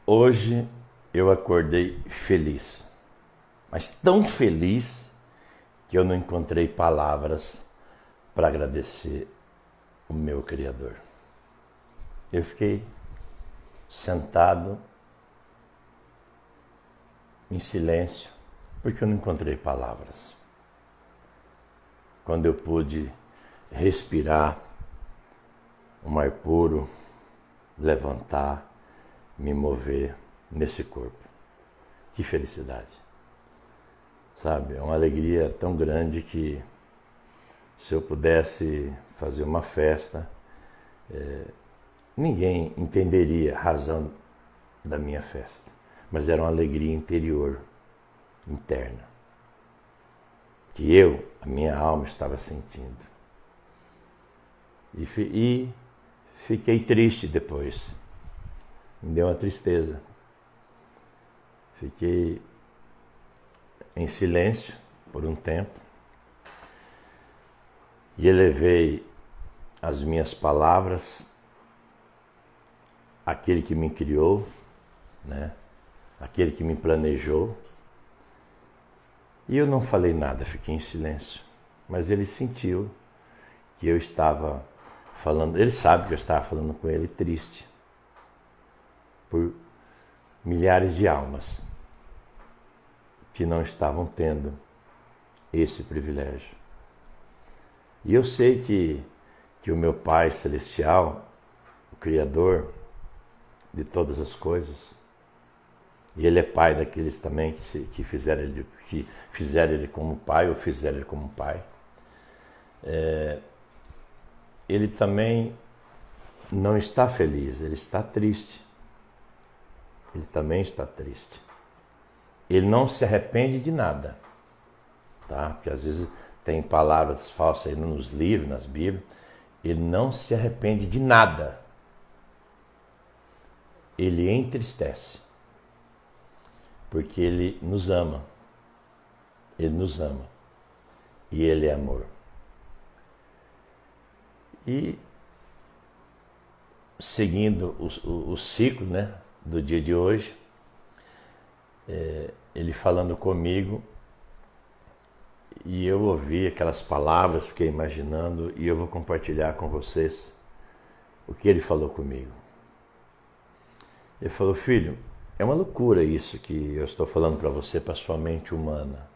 Hoje eu acordei feliz, mas tão feliz que eu não encontrei palavras para agradecer o meu Criador. Eu fiquei sentado em silêncio, porque eu não encontrei palavras. Quando eu pude respirar um ar puro, levantar, me mover nesse corpo. Que felicidade. Sabe, é uma alegria tão grande que se eu pudesse fazer uma festa, ninguém entenderia a razão da minha festa. Mas era uma alegria interior, interna, que a minha alma estava sentindo. E fiquei triste depois. Me deu uma tristeza. Fiquei em silêncio por um tempo e elevei as minhas palavras àquele que me criou, né? Aquele que me planejou. E eu não falei nada, fiquei em silêncio. Mas ele sentiu que eu estava falando, ele sabe que eu estava falando com ele triste por milhares de almas que não estavam tendo esse privilégio. E eu sei que o meu Pai Celestial, o Criador de todas as coisas, e Ele é Pai daqueles também que fizeram ele como Pai ou fizeram ele como Pai, Ele também não está feliz, Ele está triste. Ele também está triste. Ele não se arrepende de nada, tá? Porque às vezes tem palavras falsas aí nos livros, nas Bíblias. Ele não se arrepende de nada. Ele entristece. Porque Ele nos ama. Ele nos ama. E Ele é amor. E seguindo o ciclo, né, do dia de hoje, ele falando comigo, e eu ouvi aquelas palavras, fiquei imaginando, e eu vou compartilhar com vocês o que ele falou comigo. Ele falou: filho, é uma loucura isso que eu estou falando para você, para sua mente humana,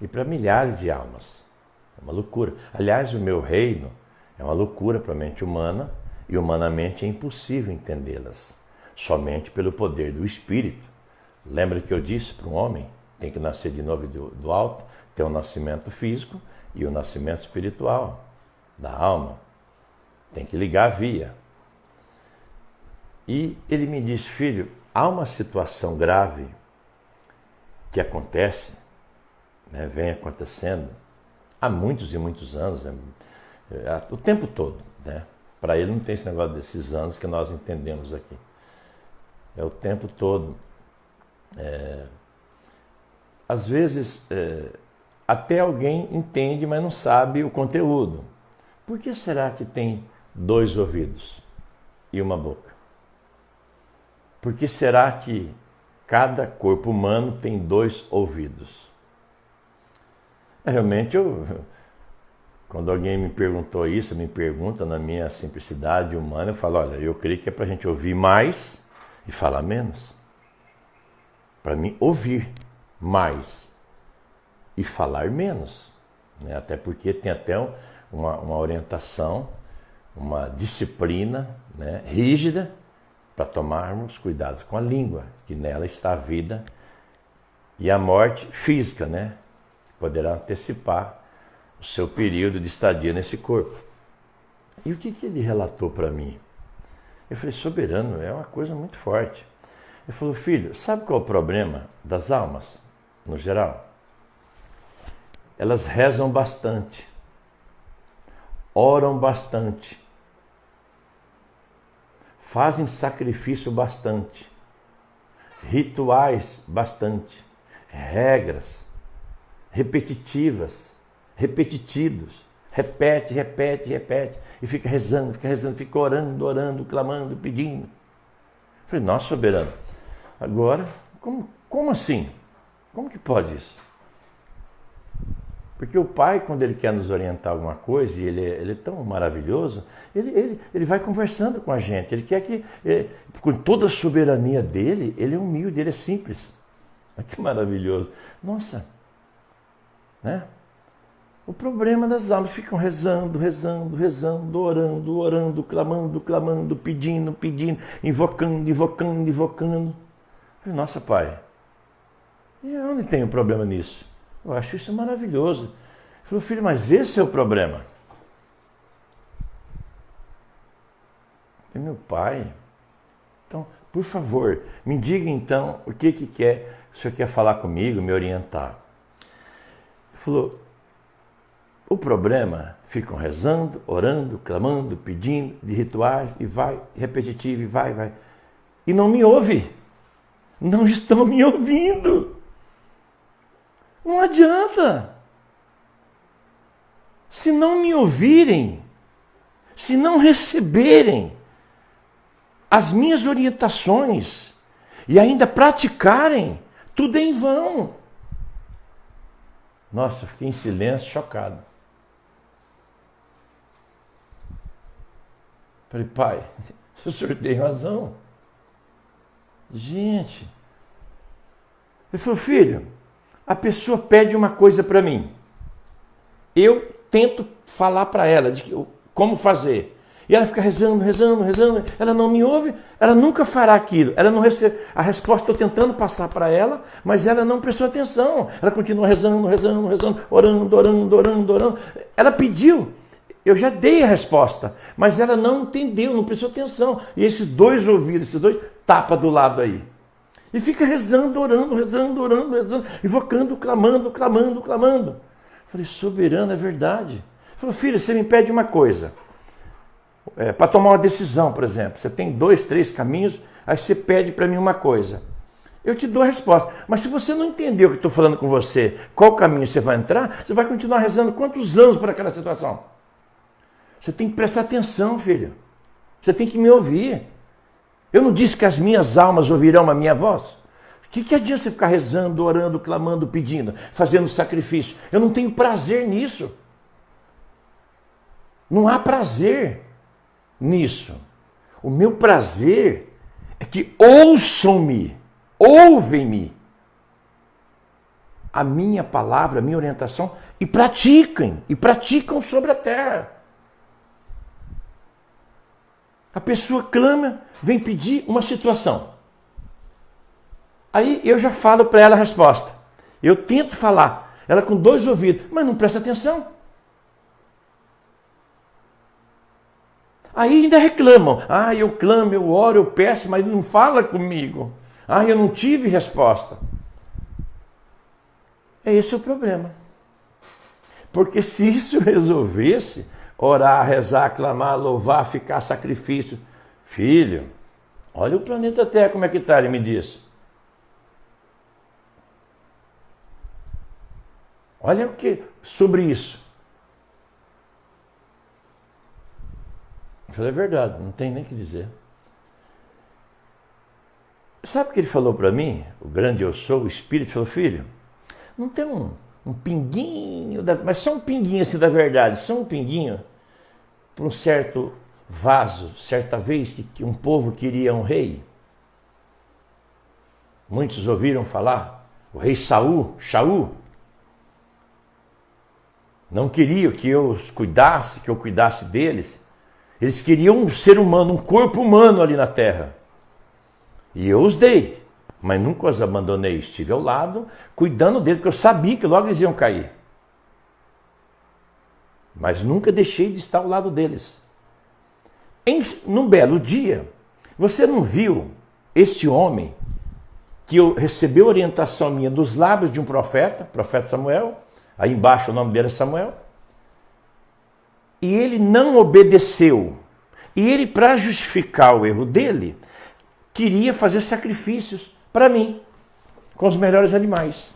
e para milhares de almas. É uma loucura. Aliás, o meu reino é uma loucura para a mente humana, e humanamente é impossível entendê-las, somente pelo poder do Espírito. Lembra que eu disse para um homem, tem que nascer de novo do alto, tem o nascimento físico e o nascimento espiritual, da alma. Tem que ligar a via. E ele me disse: filho, há uma situação grave que acontece, né, vem acontecendo há muitos e muitos anos, né, o tempo todo, né? Para ele não tem esse negócio desses anos que nós entendemos aqui. É o tempo todo. Às vezes, até alguém entende, mas não sabe o conteúdo. Por que será que tem 2 ouvidos e uma boca? Por que será que cada corpo humano tem 2 ouvidos? Realmente, quando alguém me perguntou isso, me pergunta na minha simplicidade humana, eu falo: olha, eu creio que é para a gente ouvir mais e falar menos. Para mim, ouvir mais e falar menos, né? Até porque tem até uma orientação, uma disciplina, né, rígida, para tomarmos cuidado com a língua, que nela está a vida e a morte física, né? Poderá antecipar o seu período de estadia nesse corpo. E o que ele relatou para mim? Eu falei: soberano, é uma coisa muito forte. Ele falou: filho, sabe qual é o problema das almas, no geral? Elas rezam bastante, oram bastante, fazem sacrifício bastante, rituais bastante, regras repetitivas, repetidos, repete, e fica rezando, fica orando, clamando, pedindo. Eu falei: nossa, soberano, Agora, como assim? Como que pode isso? Porque o pai, quando ele quer nos orientar alguma coisa, e ele é tão maravilhoso, ele vai conversando com a gente. Ele quer que, com toda a soberania dele, ele é humilde, ele é simples. Olha que maravilhoso. Nossa, né? O problema das almas, ficam rezando, orando, clamando, pedindo, invocando. Nossa, pai, e onde tem o problema nisso? Eu acho isso maravilhoso. Ele falou, filho, mas esse é o problema. É meu pai. Então, por favor, me diga então o que quer, o senhor quer falar comigo, me orientar. Ele falou, o problema, ficam rezando, orando, clamando, pedindo, de rituais, e vai, repetitivo, e vai. E não me ouve. Não estão me ouvindo. Não adianta. Se não me ouvirem, se não receberem as minhas orientações e ainda praticarem, tudo é em vão. Nossa, eu fiquei em silêncio, chocado. Falei, pai, o senhor tem razão. Gente. Ele falou, filho, a pessoa pede uma coisa para mim. Eu tento falar para ela de como fazer. E ela fica rezando. Ela não me ouve, ela nunca fará aquilo. Ela não recebe a resposta, estou tentando passar para ela, mas ela não prestou atenção. Ela continua rezando, orando. Ela pediu. Eu já dei a resposta, mas ela não entendeu, não prestou atenção. E esses dois ouvidos, tapa do lado aí. E fica rezando, orando, invocando, clamando. Falei, soberano, é verdade. Falei, filho, você me pede uma coisa. Para tomar uma decisão, por exemplo. Você tem 2, 3 caminhos, aí você pede para mim uma coisa. Eu te dou a resposta. Mas se você não entendeu o que estou falando com você, qual caminho você vai entrar, você vai continuar rezando quantos anos por aquela situação? Você tem que prestar atenção, filho. Você tem que me ouvir. Eu não disse que as minhas almas ouvirão a minha voz? O que adianta você ficar rezando, orando, clamando, pedindo, fazendo sacrifício? Eu não tenho prazer nisso. Não há prazer nisso. O meu prazer é que ouçam-me, ouvem-me a minha palavra, a minha orientação e praticam sobre a terra. A pessoa clama, vem pedir uma situação. Aí eu já falo para ela a resposta. Eu tento falar, ela com 2 ouvidos, mas não presta atenção. Aí ainda reclamam. Eu clamo, eu oro, eu peço, mas não fala comigo. Eu não tive resposta. Esse é o problema. Porque se isso resolvesse, orar, rezar, clamar, louvar, ficar sacrifício. Filho, olha o planeta Terra como é que está, ele me diz. Olha o que sobre isso. Eu falei, é verdade, não tem nem o que dizer. Sabe o que ele falou para mim? O grande eu sou, o Espírito, falou, filho, não tem um pinguinho, mas só um pinguinho assim da verdade, só um pinguinho para um certo vaso, certa vez que um povo queria um rei. Muitos ouviram falar, o rei Shaul, não queria que eu os cuidasse, que eu cuidasse deles. Eles queriam um ser humano, um corpo humano ali na terra. E eu os dei, mas nunca os abandonei. Estive ao lado, cuidando deles, porque eu sabia que logo eles iam cair. Mas nunca deixei de estar ao lado deles. Num belo dia, você não viu este homem que recebeu orientação minha dos lábios de um profeta Samuel, aí embaixo o nome dele é Samuel, e ele não obedeceu. E ele, para justificar o erro dele, queria fazer sacrifícios para mim, com os melhores animais.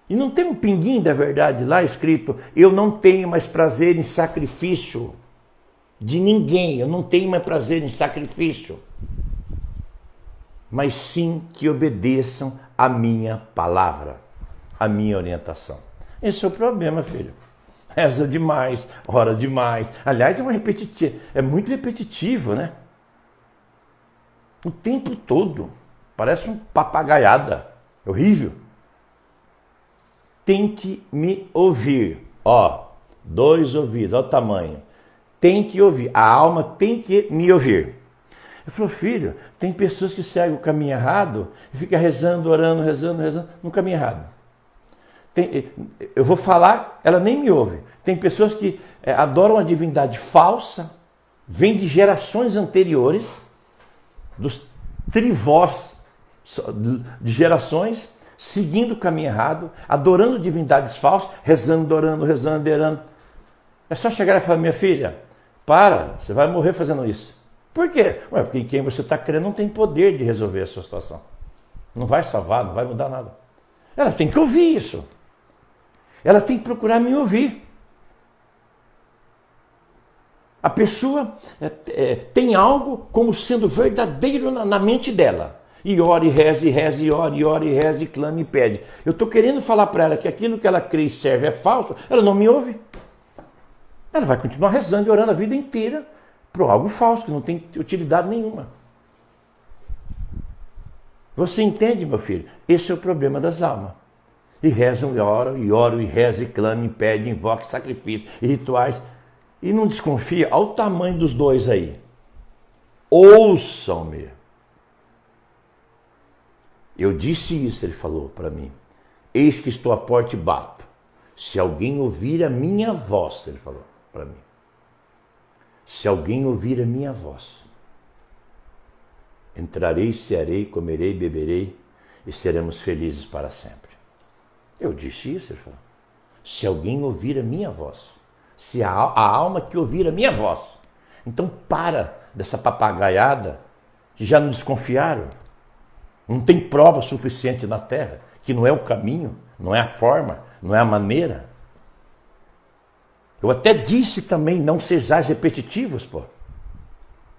E não tem um pinguinho da verdade lá escrito, eu não tenho mais prazer em sacrifício de ninguém, eu não tenho mais prazer em sacrifício. mas sim que obedeçam a minha palavra, a minha orientação. Esse é o problema, filho. Reza demais, ora demais. Aliás, é muito repetitivo, né? O tempo todo. Parece um papagaiada. Horrível. Tem que me ouvir. Ó, 2 ouvidos, ó o tamanho. Tem que ouvir. A alma tem que me ouvir. Eu falo, filho, tem pessoas que seguem o caminho errado e ficam rezando, orando, no caminho errado. Eu vou falar, ela nem me ouve. Tem pessoas que adoram a divindade falsa, vem de gerações anteriores, dos trivós de gerações, seguindo o caminho errado, adorando divindades falsas, rezando, orando. É só chegar e falar, minha filha, para, você vai morrer fazendo isso. Por quê? Porque em quem você está crendo não tem poder de resolver a sua situação. Não vai salvar, não vai mudar nada. Ela tem que ouvir isso. Ela tem que procurar me ouvir. A pessoa tem algo como sendo verdadeiro na mente dela. E ora, e reza, e ora, e reza, e clama e pede. Eu estou querendo falar para ela que aquilo que ela crê e serve é falso, ela não me ouve. Ela vai continuar rezando e orando a vida inteira por algo falso, que não tem utilidade nenhuma. Você entende, meu filho? Esse é o problema das almas. E rezam, e oram, e rezam, e clamam, e pedem, invocam, sacrifícios, e rituais. E não desconfia, olha o tamanho dos dois aí. Ouçam-me. Eu disse isso, ele falou para mim. Eis que estou à porta e bato. Se alguém ouvir a minha voz, ele falou para mim. Se alguém ouvir a minha voz, entrarei, cearei, comerei, beberei e seremos felizes para sempre. Eu disse isso, ele falou. Se alguém ouvir a minha voz, se a alma que ouvir a minha voz. Então para dessa papagaiada que já não desconfiaram. Não tem prova suficiente na Terra, que não é o caminho, não é a forma, não é a maneira. Eu até disse também, não sejais repetitivos, pô.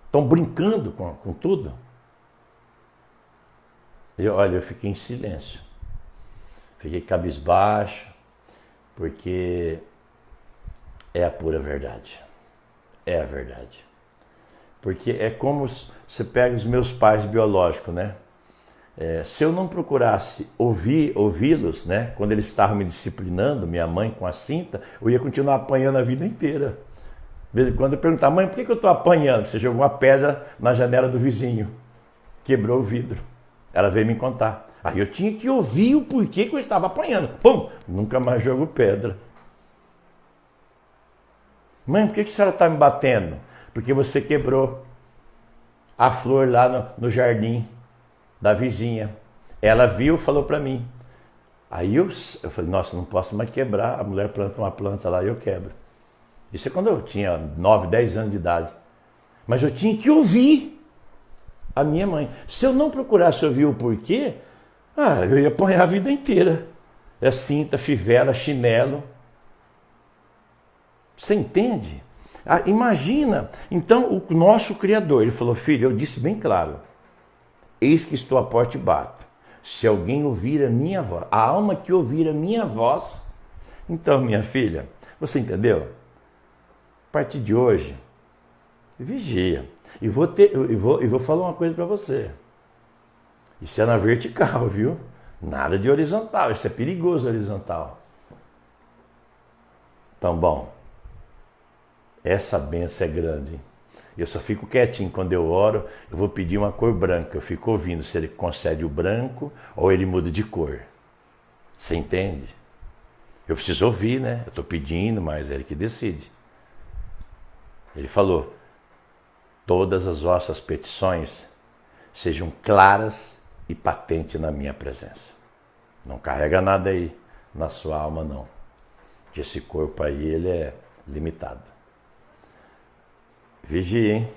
Estão brincando com tudo. Eu fiquei em silêncio. Fiquei cabisbaixo, porque é a pura verdade. É a verdade. Porque é como você pega os meus pais biológicos, né? Se eu não procurasse ouvi-los, né, quando eles estavam me disciplinando, minha mãe com a cinta, eu ia continuar apanhando a vida inteira. De vez em quando eu perguntava, mãe, por que eu estou apanhando? Você jogou uma pedra na janela do vizinho, quebrou o vidro. Ela veio me contar. Aí eu tinha que ouvir o porquê que eu estava apanhando. Pum! Nunca mais jogo pedra. Mãe, por que a senhora está me batendo? Porque você quebrou a flor lá no jardim da vizinha. Ela viu e falou para mim. Aí eu falei, nossa, não posso mais quebrar. A mulher planta uma planta lá e eu quebro. Isso é quando eu tinha 9, 10 anos de idade. Mas eu tinha que ouvir a minha mãe. Se eu não procurasse ouvir o porquê, eu ia apanhar a vida inteira. É cinta, fivela, chinelo. Você entende? Imagina. Então, o nosso Criador, ele falou, filho, eu disse bem claro. Eis que estou à porta e bato. Se alguém ouvir a minha voz, a alma que ouvir a minha voz, então, minha filha, você entendeu? A partir de hoje, vigia. E vou falar uma coisa para você. Isso é na vertical, viu? Nada de horizontal. Isso é perigoso horizontal. Então, bom, essa benção é grande. Eu só fico quietinho quando eu oro, eu vou pedir uma cor branca. Eu fico ouvindo se ele concede o branco ou ele muda de cor. Você entende? Eu preciso ouvir, né? Eu estou pedindo, mas é ele que decide. Ele falou, todas as vossas petições sejam claras e patentes na minha presença. Não carrega nada aí na sua alma, não. Que esse corpo aí, ele é limitado. Vigie, hein?